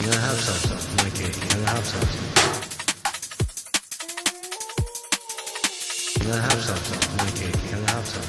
Can I have some? Okay, can I have some? Can I have some? Okay, can I have some?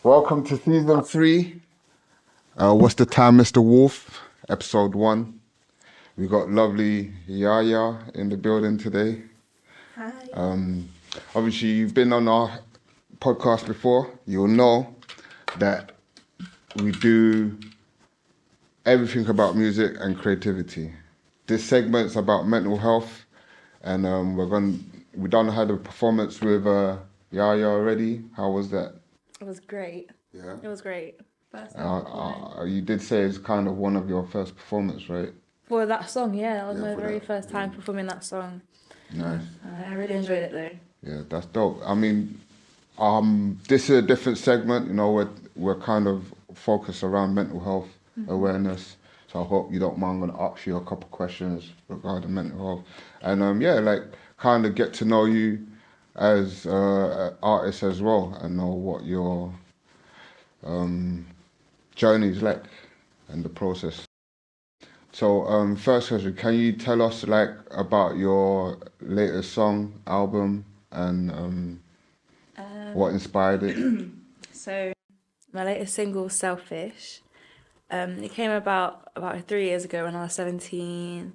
Welcome to season 3. What's the time, Mr. Wolf? Episode 1. We got lovely Yaya in the building today. Hi. Obviously, you've been on our podcast before. You'll know that we do everything about music and creativity. This segment's about mental health, and we done had a performance with Yaya already. How was that? It was great. Yeah. It was great. First time performing. You did say it's kind of one of your first performances, right? For that song, yeah, that was Yeah, my for very that, first time performing that song. Nice. I really enjoyed it though. Yeah, that's dope. I mean, this is a different segment. You know, we're kind of focused around mental health awareness. So I hope you don't mind. I'm gonna ask you a couple questions regarding mental health, and like kind of get to know you as an artist as well, and know what your journey is like and the process. So first question, can you tell us like about your latest song, album, and what inspired it? So my latest single, Selfish, it came about 3 years ago when I was 17.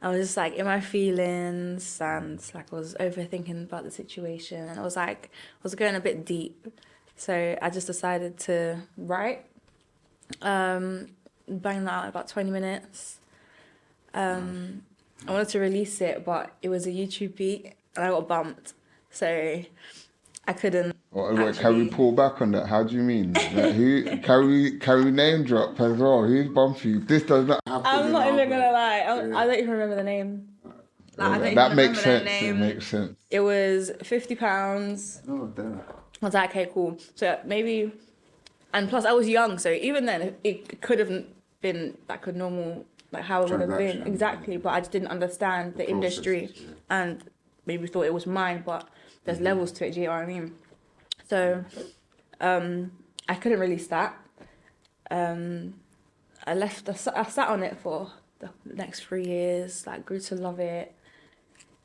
I was just like in my feelings and like I was overthinking about the situation and I was going a bit deep. So I just decided to write. Bang that out in about 20 minutes. I wanted to release it, but it was a YouTube beat and I got bumped. So I couldn't. Wait, can we pull back on that? How do you mean? Like, who can we name drop as well? Who's bumped you? This does not happen. I'm not even gonna lie. I don't even remember the name. I don't even makes remember sense. their name. It makes sense. It was £50. Oh damn. I was like, okay, cool. So maybe, and plus I was young, so even then it could have been like a normal, like how it would have been exactly. But I just didn't understand the industry, and maybe thought it was mine. But there's levels to it. Do you know what I mean? So, I couldn't release that. I sat on it for the next 3 years. Like, grew to love it.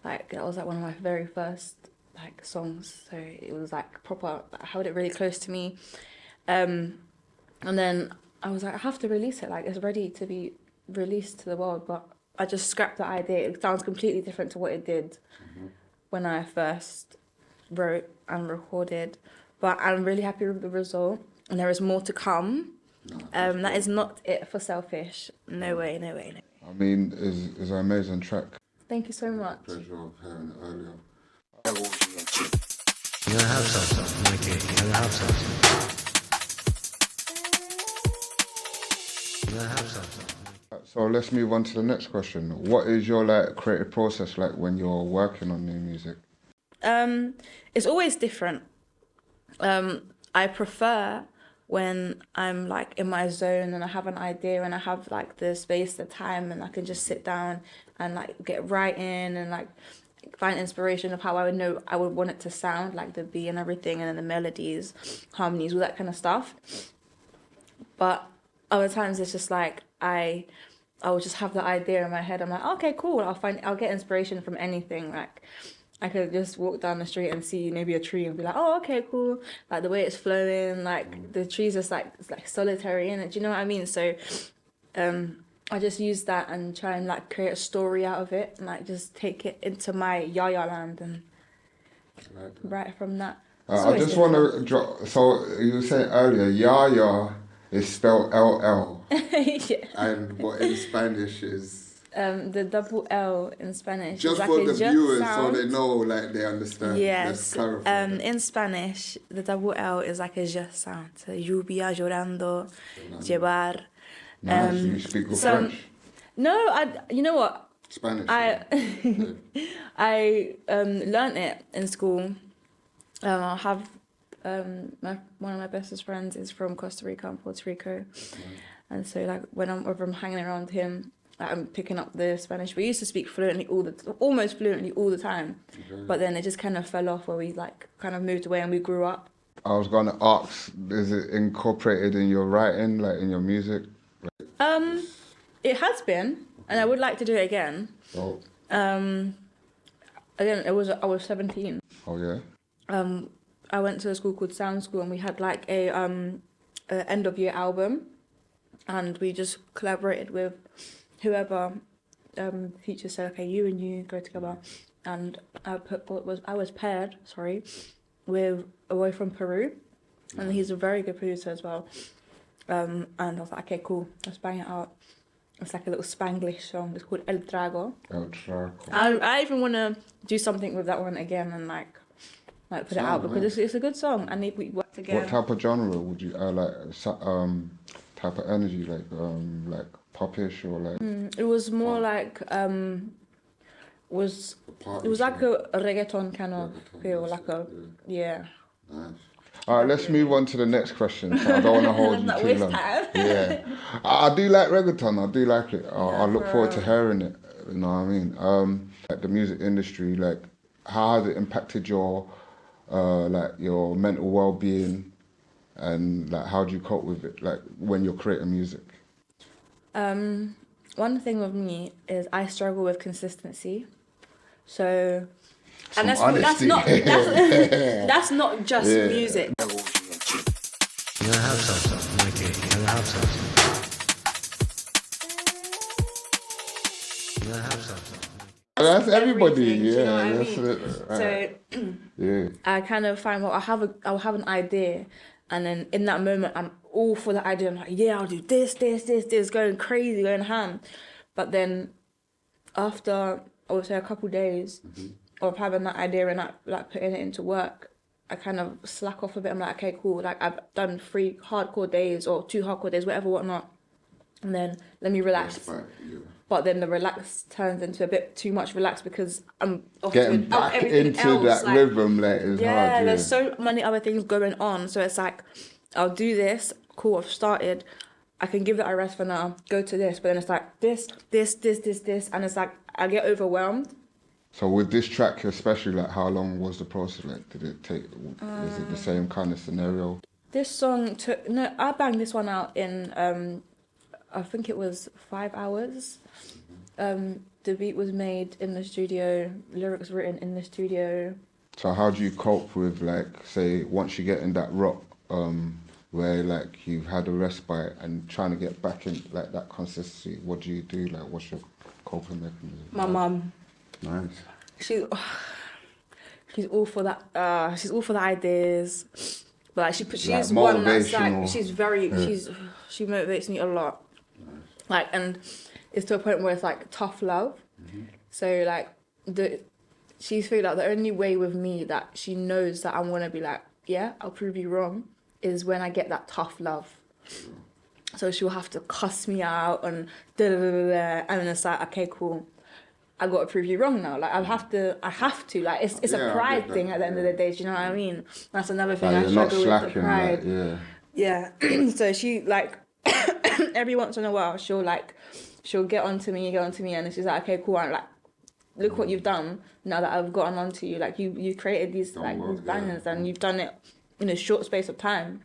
Like, that was like one of my very first like songs. So it was like proper. I held it really close to me. And then I was like, I have to release it. Like, it's ready to be released to the world. But I just scrapped the idea. It sounds completely different to what it did when I first wrote and recorded. But I'm really happy with the result. And there is more to come. That is not it for Selfish. No way, no way, no way. I mean, it's an amazing track. Thank you so much. Pleasure of hearing it earlier. Can I have some? Okay, can I have some? Can I have some? So let's move on to the next question. What is your like creative process like when you're working on new music? It's always different. I prefer when I'm like in my zone and I have an idea and I have like the space, the time, and I can just sit down and like get right in and like find inspiration of how I would know I would want it to sound, like the beat and everything, and then the melodies, harmonies, all that kind of stuff. But other times it's just like I will just have the idea in my head. I'm like, okay, cool. I'll get inspiration from anything. Like, I could just walk down the street and see maybe a tree and be like, oh, okay, cool. Like the way it's flowing, like the trees just like, it's like solitary in it. Do you know what I mean? So I just use that and try and like create a story out of it and like just take it into my Yaya land and write from that. I just want to drop, so you were saying earlier, Yaya is spelled LL. Yeah. And what in Spanish is? The double L in Spanish. Just is like for a the j viewers sound. so they know, like they understand. Yes. Let's clarify that. In Spanish, the double L is like a j sound. So, lluvia, llorando, llevar. Nice. You speak good French? No, you know what? Spanish. I learnt it in school. I have one of my bestest friends is from Costa Rica and Puerto Rico, and so like whenever I'm hanging around him, I'm picking up the Spanish. We used to speak almost fluently all the time, but then it just kind of fell off where we like kind of moved away and we grew up. I was going to ask, is it incorporated in your writing, like in your music? It has been, and I would like to do it again. Oh, Again, I was 17. oh yeah. I went to a school called Sound School, and we had like a end of year album, and we just collaborated with whoever. Teacher said, okay, you and you go together, and I was paired, with a boy from Peru, and he's a very good producer as well. And I was like, okay, cool, let's bang it out. It's like a little Spanglish song. It's called El Trago. El Trago. I even want to do something with that one again and like put it out because it's a good song. And if we work together. What type of genre would you type of energy like popish or like? It was more like it was like a reggaeton kind of feel, like a yeah. Nice. All right, let's move on to the next question. So I don't want to hold you too long. Yeah, I do like reggaeton. I do like it. I look forward to hearing it. You know what I mean? Like the music industry, like how has it impacted your like your mental well-being, and like how do you cope with it, like when you're creating music? One thing with me is I struggle with consistency. So. And that's not just music. Can I have some? Okay, can I have some? Can I have some? That's everybody, you know yeah. what I That's mean? it. So Yeah. I kind of find, well, I'll have an idea, and then in that moment I'm all for the idea. I'm like, yeah, I'll do this, going crazy, going ham. But then after I would say a couple days of having that idea and like putting it into work, I kind of slack off a bit. I'm like, okay, cool. Like I've done 3 hardcore days or 2 hardcore days, whatnot. And then let me relax. But then the relax turns into a bit too much relax because I'm off Getting back into else. that rhythm, like, is hard. Yeah, there's so many other things going on. So it's like, I'll do this. Cool, I've started. I can give that a rest for now. Go to this. But then it's like this. And it's like, I get overwhelmed. So with this track especially, like how long was the process? Like did it take, is it the same kind of scenario? This song I banged this one out in, I think it was 5 hours. The beat was made in the studio, lyrics written in the studio. So how do you cope with, like, say, once you get in that rut, where like you've had a respite and trying to get back in like that consistency? What do you do? Like, what's your coping mechanism? My mum. Nice. She's all for that. She's all for the ideas, but like she's like one that's like she motivates me a lot. Nice. Like, and it's to a point where it's like tough love. So like she's figured out the only way with me that she knows that I'm gonna be like, yeah, I'll prove you wrong, is when I get that tough love. So she'll have to cuss me out and and then it's like, okay, cool. I got to prove you wrong now. Like I have to. Like it's a pride thing at the end of the day. Do you know what I mean? That's another thing I struggle with, the pride. Like, yeah. So she like every once in a while she'll get onto me, and she's like, okay, cool. I'm like, look what you've done. Now that I've gotten onto you, like you created these these bangers, and you've done it in a short space of time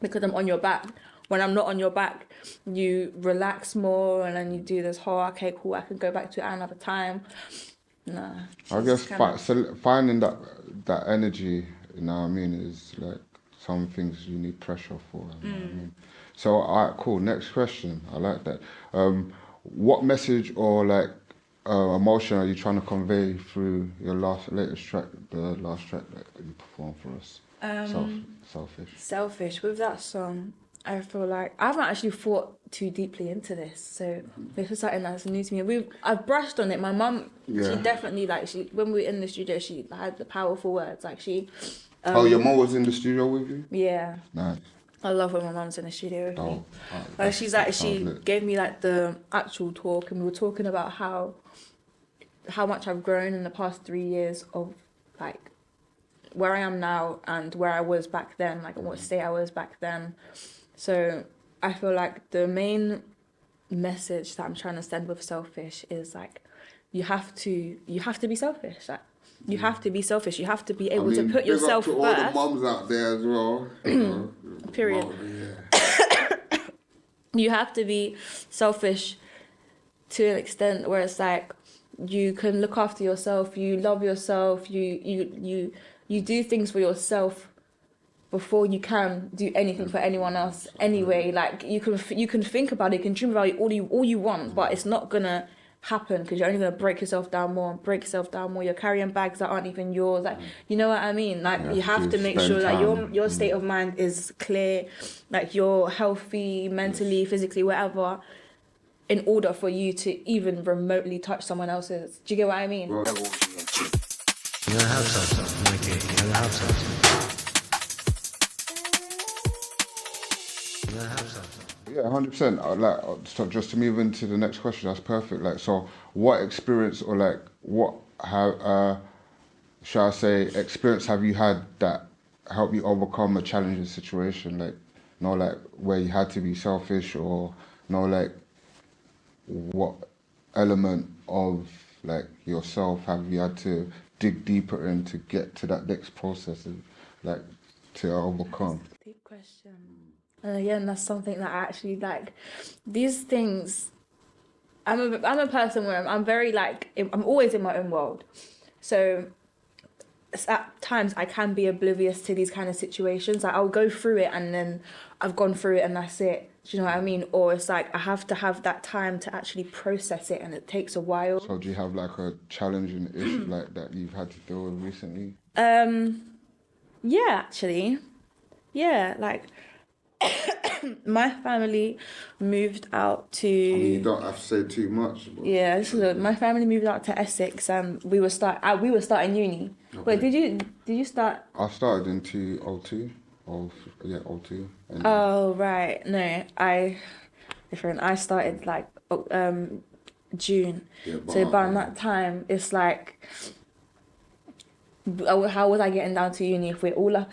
because I'm on your back. When I'm not on your back, you relax more, and then you do this whole, okay, cool, I can go back to it another time. Nah. I guess finding that energy, you know what I mean, is like some things you need pressure for. You know what I mean? So, all right, cool. Next question. I like that. What message or like emotion are you trying to convey through your latest track, the last track that you performed for us? Selfish. Selfish. With that song, I feel like I haven't actually thought too deeply into this, so this is something that's new to me. I've brushed on it. My mum, she definitely when we were in the studio, she had the powerful words. Like she. Your mum was in the studio with you? Yeah. Nice. I love when my mum's in the studio with me. She gave me like the actual talk, and we were talking about how much I've grown in the past 3 years of like where I am now and where I was back then, like what state I was back then. So I feel like the main message that I'm trying to send with Selfish is like you have to be selfish. Like you have to be selfish. You have to be able to put yourself first. All the mums out there as well. Period. You have to be selfish to an extent where it's like you can look after yourself, you love yourself, you do things for yourself before you can do anything for anyone else anyway. Like you can think about it, you can dream about it all you want, but it's not gonna happen because you're only gonna break yourself down more. You're carrying bags that aren't even yours. Like, you know what I mean? Like you have to make sure that your state of mind is clear, like you're healthy mentally, physically, whatever, in order for you to even remotely touch someone else's. Do you get what I mean? Can I have some, Mikey? Can I have some? Can I have some? Yeah, 100%. So just to move into the next question, that's perfect. Like, so what experience or like what have shall I say experience have you had that helped you overcome a challenging situation? Like, like where you had to be selfish, or like what element of like yourself have you had to dig deeper in to get to that next process and like to overcome? That's a deep question. And again, that's something that I actually like. These things, I'm a person where I'm very like, I'm always in my own world. So at times I can be oblivious to these kind of situations. Like I'll go through it and then I've gone through it and that's it. Do you know what I mean? Or it's like I have to have that time to actually process it and it takes a while. So do you have like a challenging issue like that you've had to deal with recently? Yeah, actually. Yeah, like my family moved out to... I mean, you don't have to say too much. But... Yeah, my family moved out to Essex and we were starting uni. Okay. Wait, did you start? I started in 2002. '02. Oh right, no, different. I started like June. Yeah, so by that time, it's like, how was I getting down to uni if we're all up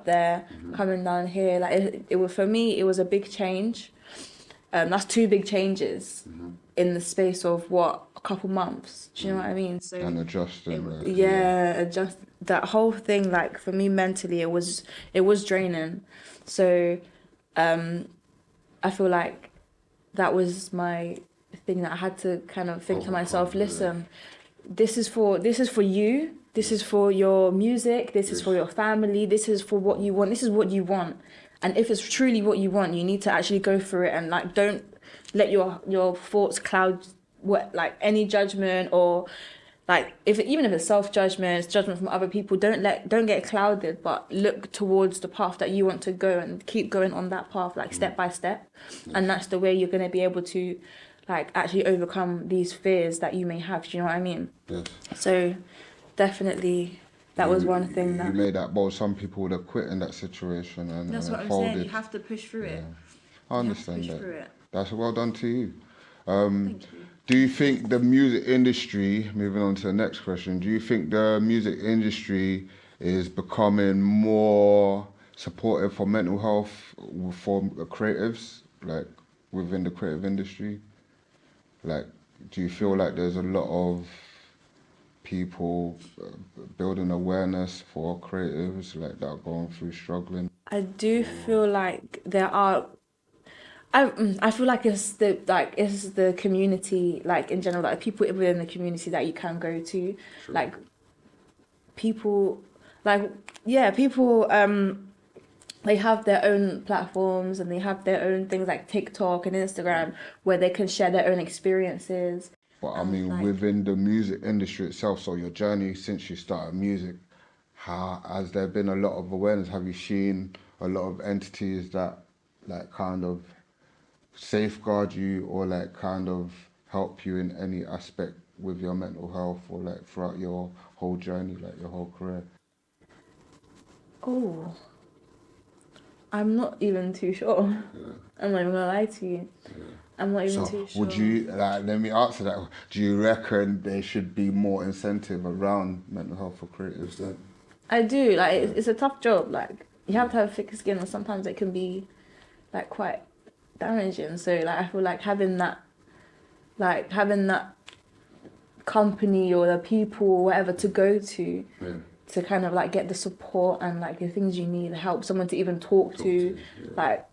there, coming down here? Like it was, for me, it was a big change. That's two big changes in the space of a couple months. Do you know what I mean? So and adjusting. Adjust that whole thing. Like for me mentally, it was draining. So, I feel like that was my thing that I had to kind of think to myself, listen, this is for you. This is for your music. This is for your family. This is for what you want. This is what you want. And if it's truly what you want, you need to actually go for it and like don't let your thoughts cloud any judgment or like even if it's self-judgment, it's judgment from other people. Don't get clouded, but look towards the path that you want to go and keep going on that path, like step by step. And that's the way you're going to be able to like actually overcome these fears that you may have. Do you know what I mean? Yes. So definitely that was one thing that... You made that bold. Some people would have quit in that situation and that's what I'm folded. saying. You have to push through it. I understand that. Through it. That's well done to you. Thank you. Do you think the music industry, moving on to the next question, do you think the music industry is becoming more supportive for mental health for creatives, like within the creative industry? Like, do you feel like there's a lot of people building awareness for creatives like that are going through struggling? I do feel like there are... I feel like it's the community, like in general, like people within the community that you can go to. Sure. Like people, people they have their own platforms and they have their own things like TikTok and Instagram where they can share their own experiences. But I mean, within the music industry itself, so your journey since you started music, has there been a lot of awareness? Have you seen a lot of entities that like kind of safeguard you or like kind of help you in any aspect with your mental health or like throughout your whole journey, like your whole career? Oh, I'm not even too sure. Yeah. I'm not even gonna lie to you. Yeah. I'm not even too sure. Would you, let me answer that. Do you reckon there should be more incentive around mental health for creatives then? I do. Like, it's a tough job. Like, you have to have thick skin and sometimes it can be like quite damaging. So like I feel like having that company or the people or whatever to go to to kind of like get the support and like the things you need, help someone to even talk to. Like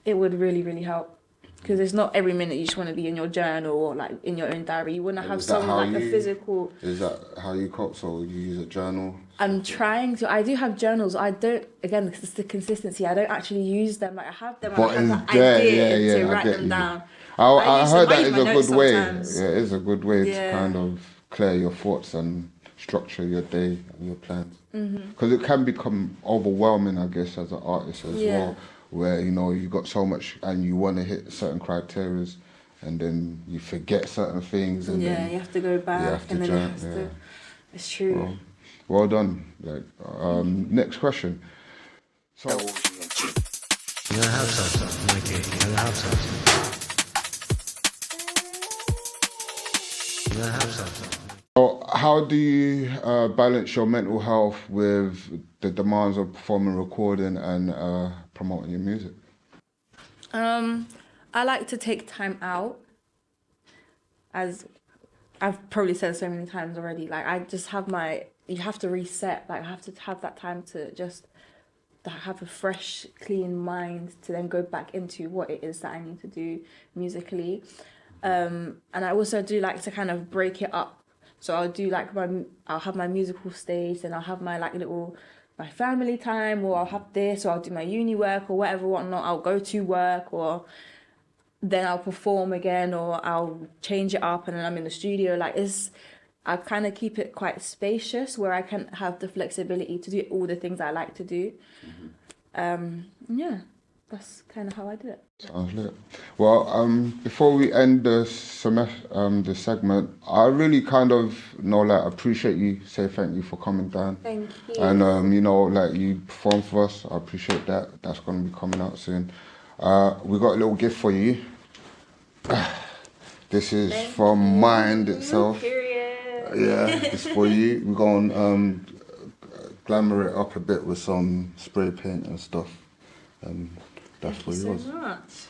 it would really, really help. Because it's not every minute you just want to be in your journal or like in your own diary. You want to have Is that some how like a you- physical. Is that how you cope? So you use a journal? I'm trying to. I do have journals. I don't. Again, it's the consistency. I don't actually use them. Like I have them. But And I have it's the there, idea yeah, to I write get them you. down. I use heard them- I that use is my a notes good way. sometimes. Yeah, it is a good way to Yeah. kind of clear your thoughts and structure your day and your plans. Mm-hmm. Because it can become overwhelming, I guess, as an artist as Yeah. well, where you know you got so much and you want to hit certain criteria, and then you forget certain things, and Yeah, then you have to go back, have to and then you jump, have to. yeah. It's true. Well done. Like, next question. So. Can I have some, Mikey? Can I have some? Can I have some? So how do you balance your mental health with the demands of performing, recording, and promoting your music? I like to take time out, as I've probably said so many times already. Like I just have you have to reset. Like I have to have that time to just have a fresh, clean mind to then go back into what it is that I need to do musically. And I also do like to kind of break it up. So I'll do like I'll have my musical stage, and I'll have my like my family time, or I'll have this, or I'll do my uni work or whatever, whatnot. I'll go to work, or then I'll perform again, or I'll change it up, and then I'm in the studio. Like I kind of keep it quite spacious, where I can have the flexibility to do all the things I like to do. Yeah, that's kind of how I do it. Sounds lit. Well, before we end the segment, I really kind of appreciate you. Say thank you for coming down. Thank you. And like you performed for us. I appreciate that. That's going to be coming out soon. We got a little gift for you. This is from Mind itself. Period. Yeah, it's for you. We're going to glamour it up a bit with some spray paint and stuff. That's for yours. So much.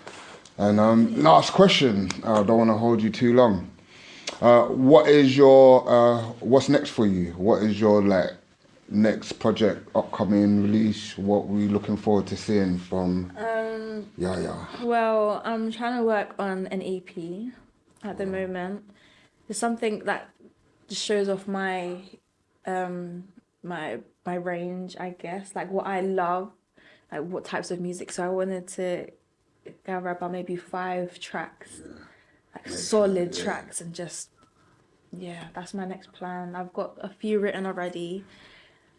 And last question. I don't want to hold you too long. What is your what's next for you? What is your next project, upcoming release? What were you looking forward to seeing from LLAYA? Well, I'm trying to work on an EP at the moment. It's something that just shows off my my range, I guess, like what I love, like what types of music. So I wanted to gather about maybe 5 tracks, like solid tracks, and just that's my next plan. I've got a few written already,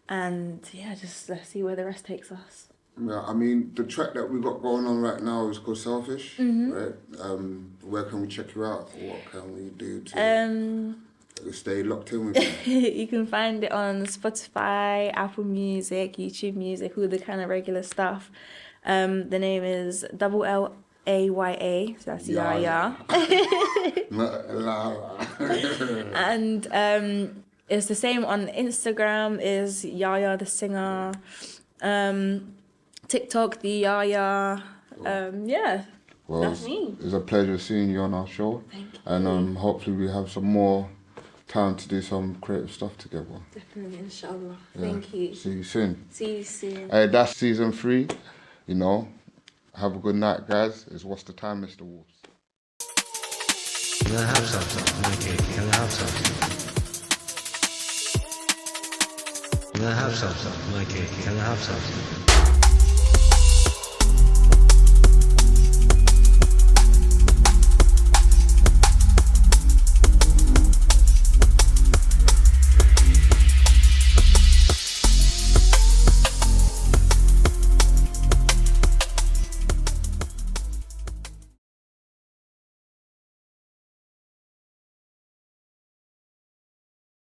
and just let's see where the rest takes us. Yeah, I mean, the track that we got going on right now is called Selfish, right? Where can we check you out? What can we do to stay locked in with you? You can find it on Spotify, Apple Music, YouTube Music, all the kind of regular stuff. The name is LLAYA, so that's LLAYA. And it's the same on Instagram, is LLAYA the singer. TikTok, the LLAYA. Well, that's me. It's a pleasure seeing you on our show. Thank you. And hopefully we have some more time to do some creative stuff together. Definitely, inshallah. Yeah. Thank you. See you soon. See you soon. Hey, that's season 3. Have a good night, guys. It's What's the Time, Mr. Wolfz. Can I have some, Mikey? Can I have some? Can I have some, Mikey? Can I have some?